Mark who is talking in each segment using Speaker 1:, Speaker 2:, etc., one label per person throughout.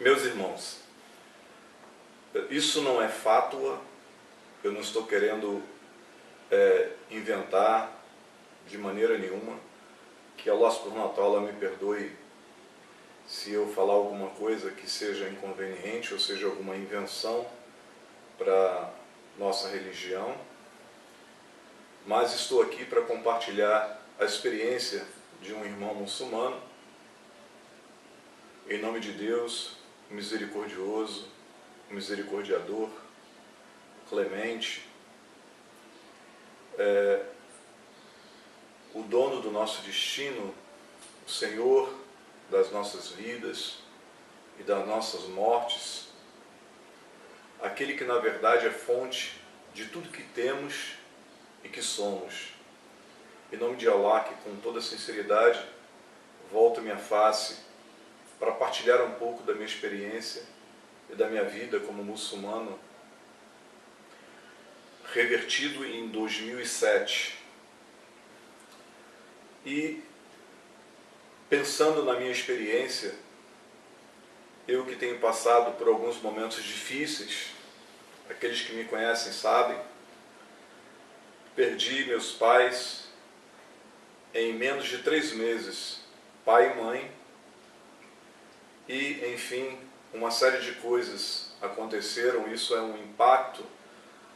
Speaker 1: Meus irmãos, isso não é fátua, eu não estou querendo inventar de maneira nenhuma. Que Allah subhanahu wa ta'ala me perdoe se eu falar alguma coisa que seja inconveniente ou seja alguma invenção para nossa religião, mas estou aqui para compartilhar a experiência de um irmão muçulmano, em nome de Deus, misericordioso, misericordiador, clemente, o dono do nosso destino, o Senhor das nossas vidas e das nossas mortes, aquele que na verdade é fonte de tudo que temos e que somos. Em nome de Allah, que com toda sinceridade volto minha face para partilhar um pouco da minha experiência e da minha vida como muçulmano, revertido em 2007. E pensando na minha experiência, eu que tenho passado por alguns momentos difíceis, aqueles que me conhecem sabem, perdi meus pais em menos de 3 meses, pai e mãe, e enfim, uma série de coisas aconteceram. Isso é um impacto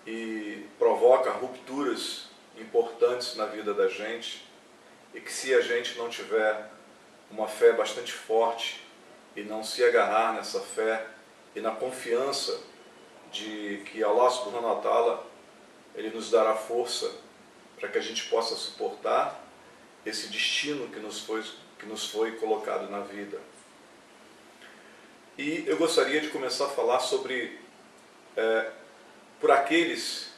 Speaker 1: e provoca rupturas importantes na vida da gente, e que se a gente não tiver uma fé bastante forte e não se agarrar nessa fé e na confiança de que Allah subhanahu wa ta'ala, Ele nos dará força para que a gente possa suportar esse destino que nos foi colocado na vida. E eu gostaria de começar a falar sobre, por aqueles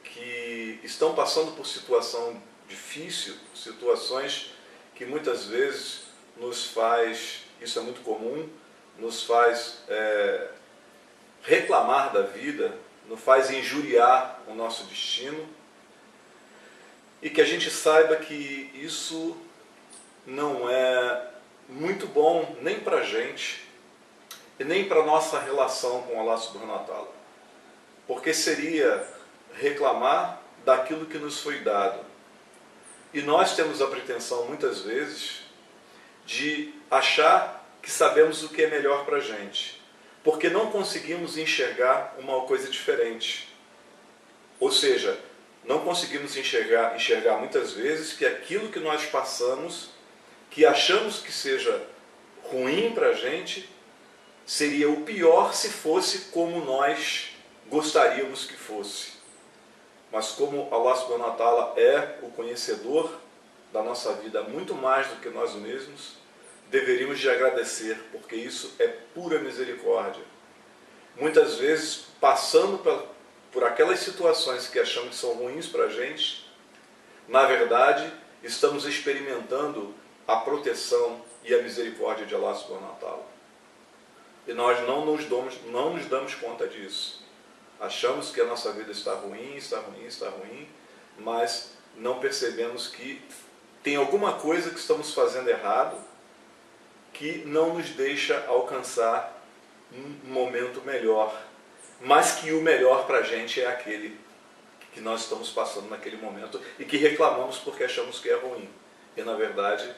Speaker 1: que estão passando por situação difícil, situações que muitas vezes nos faz, isso é muito comum, nos faz reclamar da vida, nos faz injuriar o nosso destino, e que a gente saiba que isso não é muito bom nem para a gente e nem para a nossa relação com Allah subhanahu wa ta'ala, porque seria reclamar daquilo que nos foi dado. E nós temos a pretensão, muitas vezes, de achar que sabemos o que é melhor para a gente, porque não conseguimos enxergar uma coisa diferente. Ou seja, não conseguimos enxergar muitas vezes que aquilo que nós passamos, que achamos que seja ruim para a gente, seria o pior se fosse como nós gostaríamos que fosse. Mas como Allah subhanahu wa ta'ala é o conhecedor da nossa vida muito mais do que nós mesmos, deveríamos de agradecer, porque isso é pura misericórdia. Muitas vezes, passando por aquelas situações que achamos que são ruins para a gente, na verdade, estamos experimentando a proteção e a misericórdia de Allah subhanahu wa ta'ala. E nós não nos damos conta disso. Achamos que a nossa vida está ruim, mas não percebemos que tem alguma coisa que estamos fazendo errado que não nos deixa alcançar um momento melhor, mas que o melhor para a gente é aquele que nós estamos passando naquele momento e que reclamamos porque achamos que é ruim. E na verdade,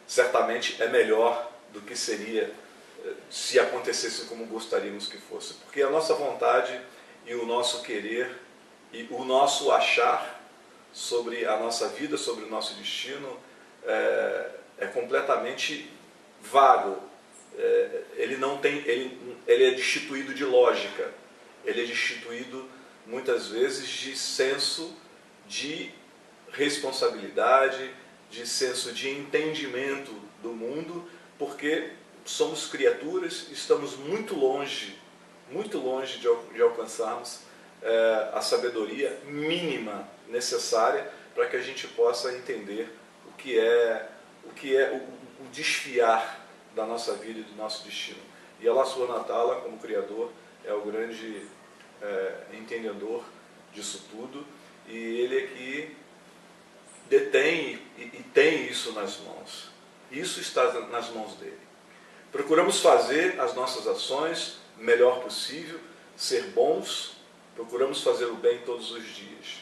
Speaker 1: certamente é melhor do que seria se acontecesse como gostaríamos que fosse, porque a nossa vontade e o nosso querer e o nosso achar sobre a nossa vida, sobre o nosso destino, é completamente vago. Ele é destituído de lógica, ele é destituído muitas vezes de senso de responsabilidade, de senso de entendimento do mundo, porque somos criaturas, estamos muito longe de alcançarmos a sabedoria mínima necessária para que a gente possa entender o que é o desfiar da nossa vida e do nosso destino. E Allah subhanahu wa ta'ala, como Criador, é o grande entendedor disso tudo, e Ele é que detém e tem isso nas mãos. Isso está nas mãos dele. Procuramos fazer as nossas ações o melhor possível, ser bons, procuramos fazer o bem todos os dias.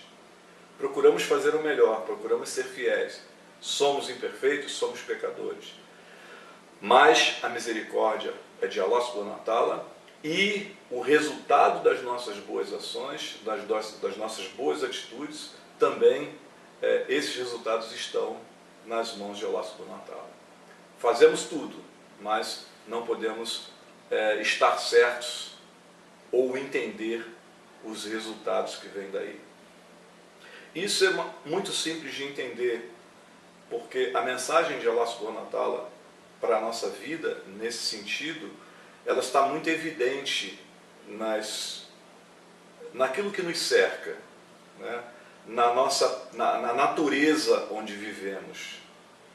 Speaker 1: Procuramos fazer o melhor, procuramos ser fiéis. Somos imperfeitos, somos pecadores. Mas a misericórdia é de Allah subhanahu wa ta'ala, e o resultado das nossas boas ações, das nossas boas atitudes, também esses resultados estão nas mãos de Allah subhanahu wa ta'ala. Fazemos tudo, mas não podemos estar certos ou entender os resultados que vêm daí. Isso é muito simples de entender, porque a mensagem de Allah subhanahu wa ta'ala para a nossa vida, nesse sentido, ela está muito evidente naquilo que nos cerca, né? na natureza onde vivemos.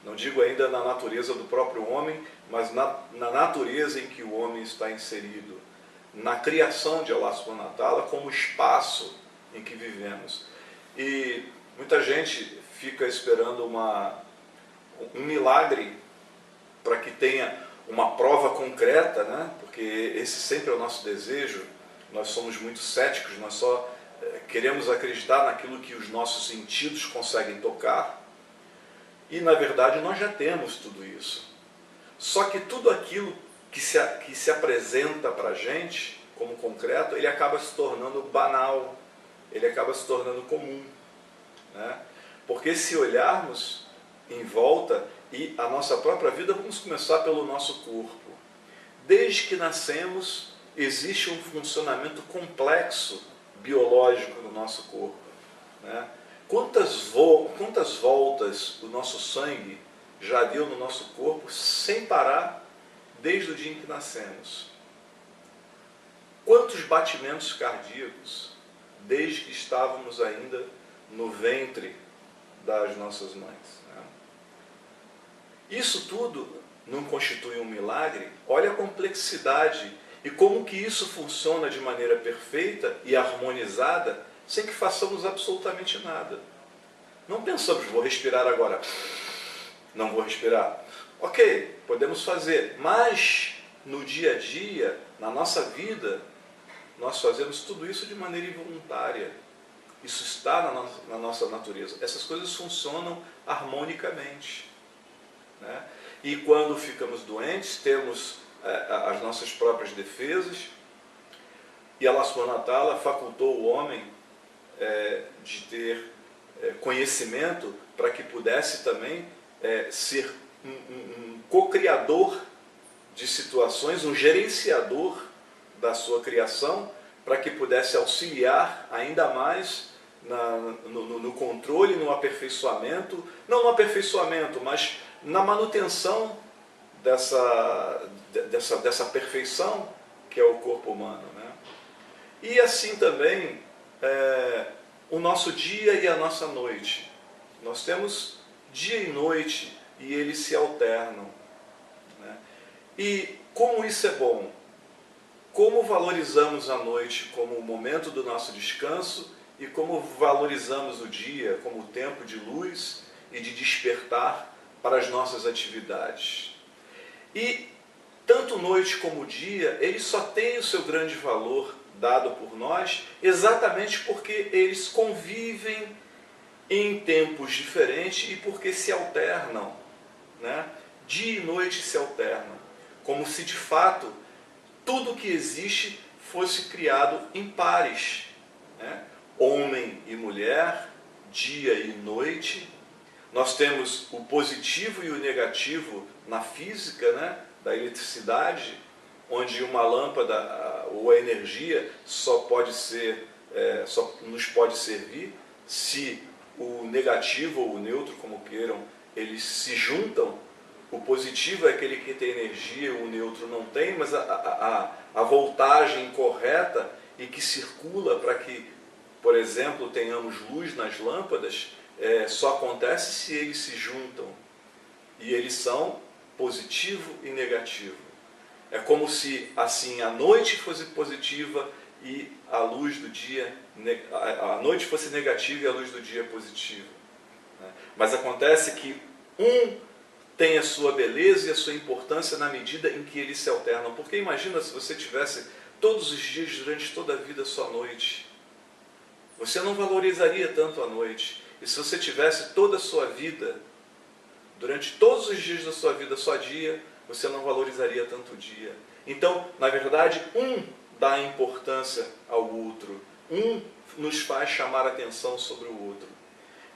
Speaker 1: Não digo ainda na natureza do próprio homem, mas na natureza em que o homem está inserido, na criação de Allah subhanahu wa ta'ala como espaço em que vivemos. E muita gente fica esperando um milagre para que tenha uma prova concreta, né? Porque esse sempre é o nosso desejo. Nós somos muito céticos, nós só queremos acreditar naquilo que os nossos sentidos conseguem tocar, e na verdade nós já temos tudo isso. Só que tudo aquilo que se apresenta para a gente como concreto, ele acaba se tornando banal, ele acaba se tornando comum, né? Porque se olharmos em volta e a nossa própria vida, vamos começar pelo nosso corpo. Desde que nascemos, existe um funcionamento complexo biológico no nosso corpo, né? Quantas voltas o nosso sangue já deu no nosso corpo sem parar desde o dia em que nascemos? Quantos batimentos cardíacos desde que estávamos ainda no ventre das nossas mães, né? Isso tudo não constitui um milagre? Olha a complexidade e como que isso funciona de maneira perfeita e harmonizada sem que façamos absolutamente nada. Não pensamos, vou respirar agora, não vou respirar. Ok, podemos fazer, mas no dia a dia, na nossa vida, nós fazemos tudo isso de maneira involuntária. Isso está na nossa natureza. Essas coisas funcionam harmonicamente, né? E quando ficamos doentes, temos as nossas próprias defesas, e Allah subhanahu wa ta'ala facultou o homem de ter conhecimento para que pudesse também ser um co-criador de situações, um gerenciador da sua criação, para que pudesse auxiliar ainda mais no controle, no aperfeiçoamento, não no aperfeiçoamento, mas na manutenção dessa perfeição que é o corpo humano, né? E assim também o nosso dia e a nossa noite. Nós temos dia e noite e eles se alternam, né? E como isso é bom? Como valorizamos a noite como o momento do nosso descanso e como valorizamos o dia como o tempo de luz e de despertar para as nossas atividades. E tanto noite como dia, eles só têm o seu grande valor dado por nós exatamente porque eles convivem em tempos diferentes e porque se alternam, né? Dia e noite se alternam, como se de fato tudo que existe fosse criado em pares, né? Homem e mulher, dia e noite. Nós temos o positivo e o negativo na física, né? Da eletricidade, onde uma lâmpada ou a energia só nos pode servir se o negativo ou o neutro, como queiram, eles se juntam. O positivo é aquele que tem energia, o neutro não tem, mas a voltagem correta e que circula para que, por exemplo, tenhamos luz nas lâmpadas, só acontece se eles se juntam. E eles são positivo e negativo. É como se assim a noite fosse positiva e a luz do dia, a noite fosse negativa e a luz do dia positiva, né? Mas acontece que um tem a sua beleza e a sua importância na medida em que eles se alternam. Porque imagina se você tivesse todos os dias, durante toda a vida, só noite. Você não valorizaria tanto a noite. E se você tivesse toda a sua vida, durante todos os dias da sua vida, só dia, você não valorizaria tanto o dia. Então, na verdade, um dá importância ao outro. Um nos faz chamar a atenção sobre o outro.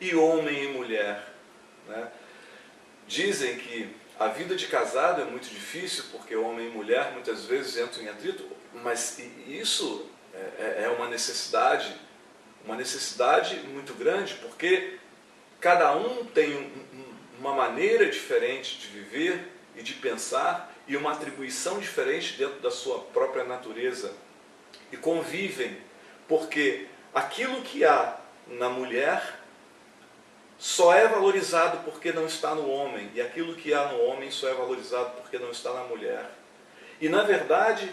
Speaker 1: E homem e mulher, né? Dizem que a vida de casado é muito difícil, porque homem e mulher muitas vezes entram em atrito, mas isso é uma necessidade muito grande, porque cada um tem uma maneira diferente de viver e de pensar e uma atribuição diferente dentro da sua própria natureza. E convivem, porque aquilo que há na mulher só é valorizado porque não está no homem, e aquilo que há no homem só é valorizado porque não está na mulher. E, na verdade,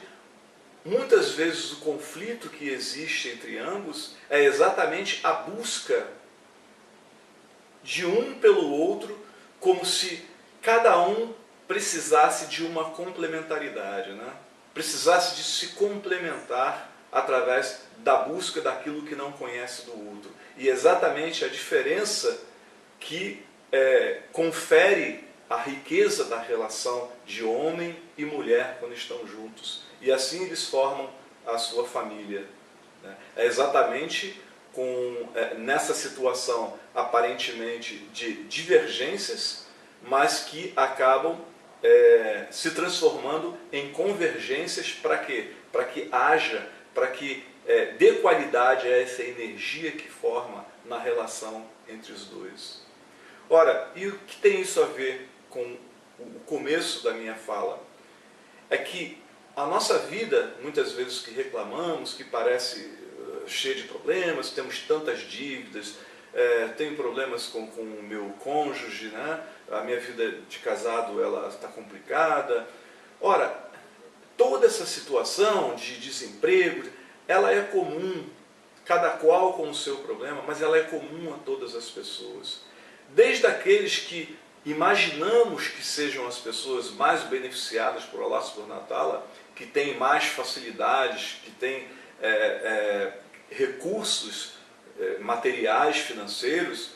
Speaker 1: muitas vezes o conflito que existe entre ambos é exatamente a busca de um pelo outro, como se cada um precisasse de uma complementaridade, né? Precisasse de se complementar através da busca daquilo que não conhece do outro. E exatamente a diferença que confere a riqueza da relação de homem e mulher quando estão juntos. E assim eles formam a sua família, né? É exatamente nessa situação aparentemente de divergências, mas que acabam se transformando em convergências. Para quê? Para que haja, para que dê qualidade a essa energia que forma na relação entre os dois. Ora, e o que tem isso a ver com o começo da minha fala? É que a nossa vida, muitas vezes que reclamamos, que parece cheia de problemas, temos tantas dívidas, tenho problemas com o meu cônjuge, né? A minha vida de casado ela está complicada. Ora, toda essa situação de desemprego, ela é comum, cada qual com o seu problema, mas ela é comum a todas as pessoas. Desde aqueles que imaginamos que sejam as pessoas mais beneficiadas por Allah subhanahu wa ta'ala, que têm mais facilidades, que têm recursos materiais, financeiros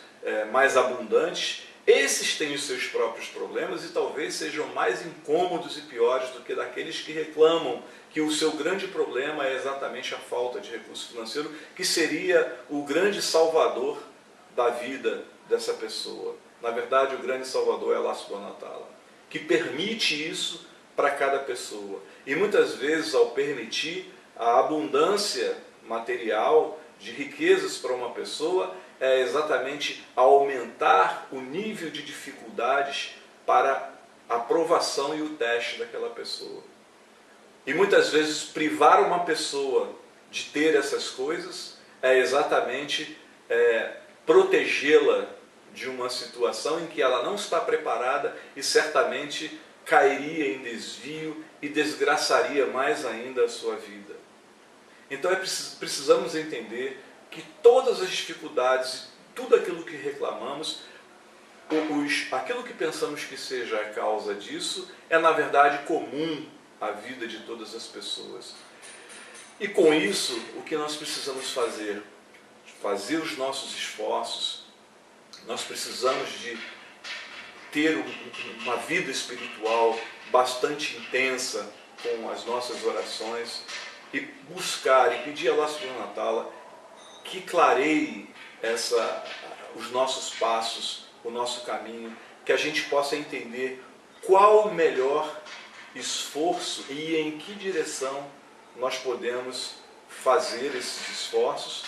Speaker 1: mais abundantes, esses têm os seus próprios problemas e talvez sejam mais incômodos e piores do que daqueles que reclamam que o seu grande problema é exatamente a falta de recurso financeiro, que seria o grande salvador da vida dessa pessoa. Na verdade, o grande salvador é Allah subhanahu wa ta'ala, que permite isso para cada pessoa. E muitas vezes, ao permitir a abundância material de riquezas para uma pessoa, é exatamente aumentar o nível de dificuldades para a aprovação e o teste daquela pessoa. E muitas vezes privar uma pessoa de ter essas coisas é exatamente protegê-la de uma situação em que ela não está preparada e certamente cairia em desvio e desgraçaria mais ainda a sua vida. Então precisamos entender que todas as dificuldades, tudo aquilo que reclamamos, aquilo que pensamos que seja a causa disso, é na verdade comum à vida de todas as pessoas. E com isso, o que nós precisamos fazer? Fazer os nossos esforços. Nós precisamos de ter uma vida espiritual bastante intensa com as nossas orações e buscar e pedir a Allah subhanahu wa ta'ala que clareie os nossos passos, o nosso caminho, que a gente possa entender qual o melhor esforço e em que direção nós podemos fazer esses esforços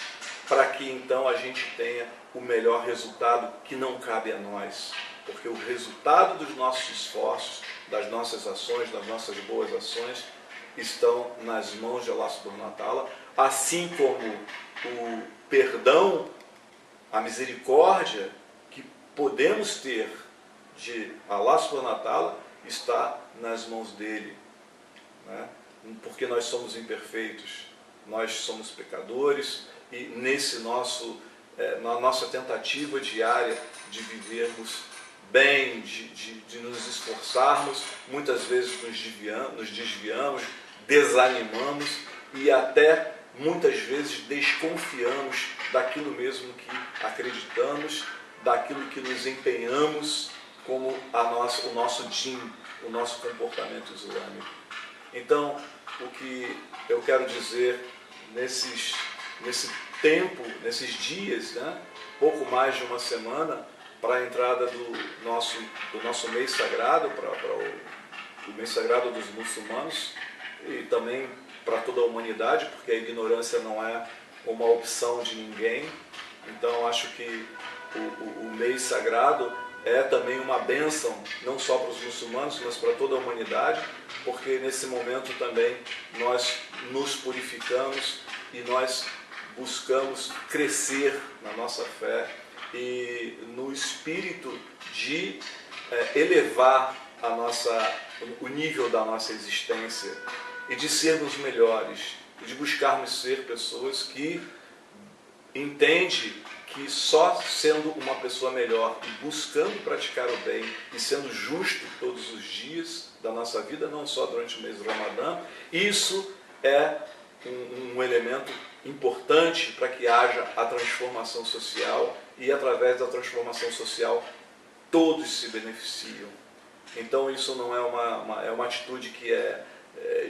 Speaker 1: para que então a gente tenha o melhor resultado que não cabe a nós. Porque o resultado dos nossos esforços, das nossas ações, das nossas boas ações, estão nas mãos de Allah subhanahu wa ta'ala, assim como o perdão, a misericórdia que podemos ter de Allah subhanahu wa ta'ala está nas mãos dele, né? Porque nós somos imperfeitos, nós somos pecadores e na nossa tentativa diária de vivermos bem, de nos esforçarmos, muitas vezes nos desviamos, desanimamos e até muitas vezes desconfiamos daquilo mesmo que acreditamos, daquilo que nos empenhamos como o nosso din, o nosso comportamento islâmico. Então, o que eu quero dizer nesse tempo, nesses dias, né, pouco mais de uma semana, para a entrada do nosso mês sagrado, para o mês sagrado dos muçulmanos e também para toda a humanidade, porque a ignorância não é uma opção de ninguém. Então acho que o mês sagrado é também uma bênção, não só para os muçulmanos, mas para toda a humanidade, porque nesse momento também nós nos purificamos e nós buscamos crescer na nossa fé e no espírito de elevar o nível da nossa existência e de sermos melhores, e de buscarmos ser pessoas que entendem que só sendo uma pessoa melhor e buscando praticar o bem e sendo justo todos os dias da nossa vida, não só durante o mês do Ramadã, isso é um elemento importante para que haja a transformação social e através da transformação social todos se beneficiam. Então isso não é uma atitude que é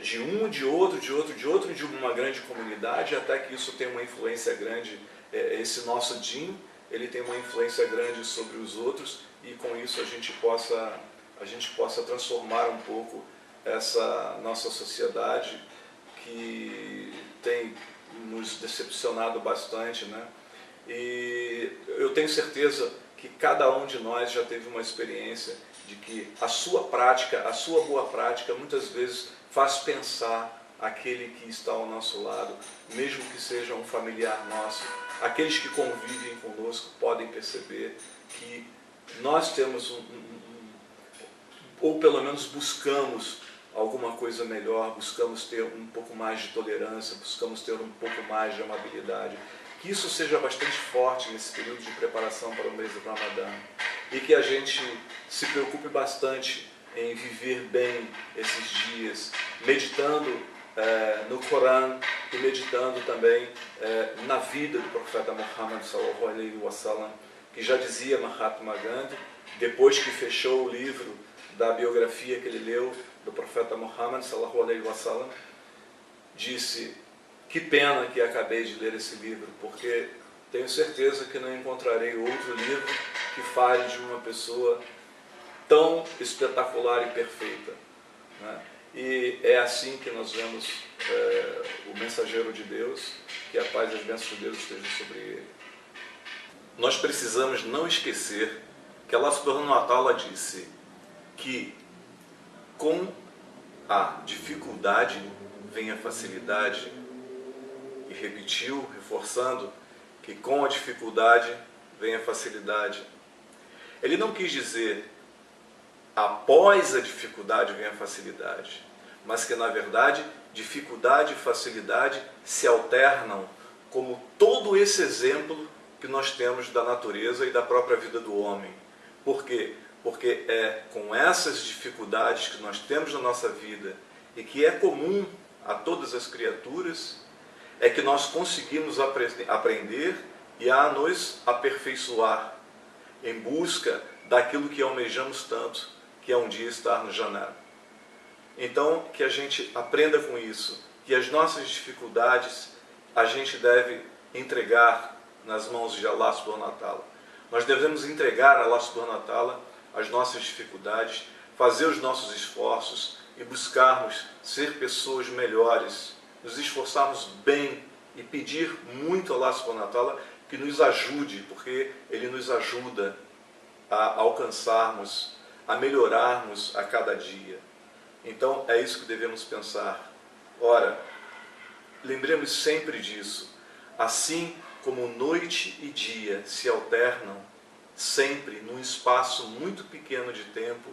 Speaker 1: de um, de outro e de uma grande comunidade, até que isso tem uma influência grande. Esse nosso din, ele tem uma influência grande sobre os outros e com isso a gente possa transformar um pouco essa nossa sociedade que tem nos decepcionado bastante, né? E eu tenho certeza que cada um de nós já teve uma experiência de que a sua boa prática, muitas vezes faz pensar aquele que está ao nosso lado, mesmo que seja um familiar nosso. Aqueles que convivem conosco podem perceber que nós temos ou pelo menos buscamos alguma coisa melhor, buscamos ter um pouco mais de tolerância, buscamos ter um pouco mais de amabilidade. Que isso seja bastante forte nesse período de preparação para o mês do Ramadã e que a gente se preocupe bastante em viver bem esses dias, meditando no Corão e meditando também na vida do profeta Muhammad sallallahu alaihi wasallam, que já dizia Mahatma Gandhi, depois que fechou o livro da biografia que ele leu do profeta Muhammad sallallahu alaihi wasallam, disse: que pena que acabei de ler esse livro, porque tenho certeza que não encontrarei outro livro que fale de uma pessoa tão espetacular e perfeita, né? E é assim que nós vemos o mensageiro de Deus, que a paz e as bênçãos de Deus estejam sobre ele. Nós precisamos não esquecer que Allah subhanahu wa ta'ala disse que com a dificuldade vem a facilidade, e repetiu, reforçando que com a dificuldade vem a facilidade. Ele não quis dizer após a dificuldade vem a facilidade, mas que na verdade dificuldade e facilidade se alternam, como todo esse exemplo que nós temos da natureza e da própria vida do homem. Por quê? Porque é com essas dificuldades que nós temos na nossa vida e que é comum a todas as criaturas, é que nós conseguimos aprender e a nos aperfeiçoar em busca daquilo que almejamos tanto, que é um dia estar no Jannah. Então, que a gente aprenda com isso, que as nossas dificuldades a gente deve entregar nas mãos de Allah subhanahu wa ta'ala. Nós devemos entregar a Allah subhanahu wa ta'ala as nossas dificuldades, fazer os nossos esforços e buscarmos ser pessoas melhores, nos esforçarmos bem e pedir muito a Allah subhanahu wa ta'ala que nos ajude, porque Ele nos ajuda a alcançarmos, a melhorarmos a cada dia. Então é isso que devemos pensar. Ora, lembremos sempre disso. Assim como noite e dia se alternam sempre num espaço muito pequeno de tempo,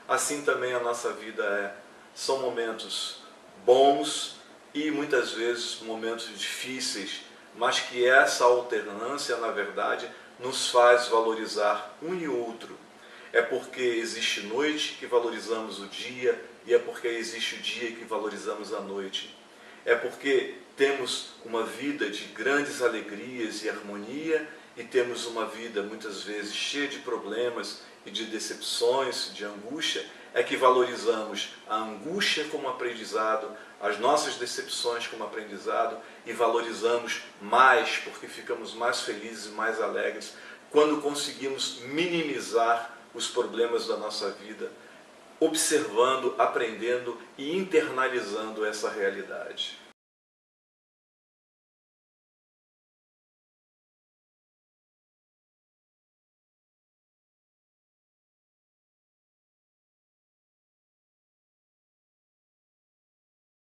Speaker 1: assim também a nossa vida é. São momentos bons e muitas vezes momentos difíceis, mas que essa alternância, na verdade, nos faz valorizar um e outro. É porque existe noite que valorizamos o dia, e é porque existe o dia que valorizamos a noite. É porque temos uma vida de grandes alegrias e harmonia, e temos uma vida muitas vezes cheia de problemas e de decepções, de angústia, é que valorizamos a angústia como aprendizado, as nossas decepções como aprendizado, e valorizamos mais porque ficamos mais felizes e mais alegres quando conseguimos minimizar os problemas da nossa vida, observando, aprendendo e internalizando essa realidade.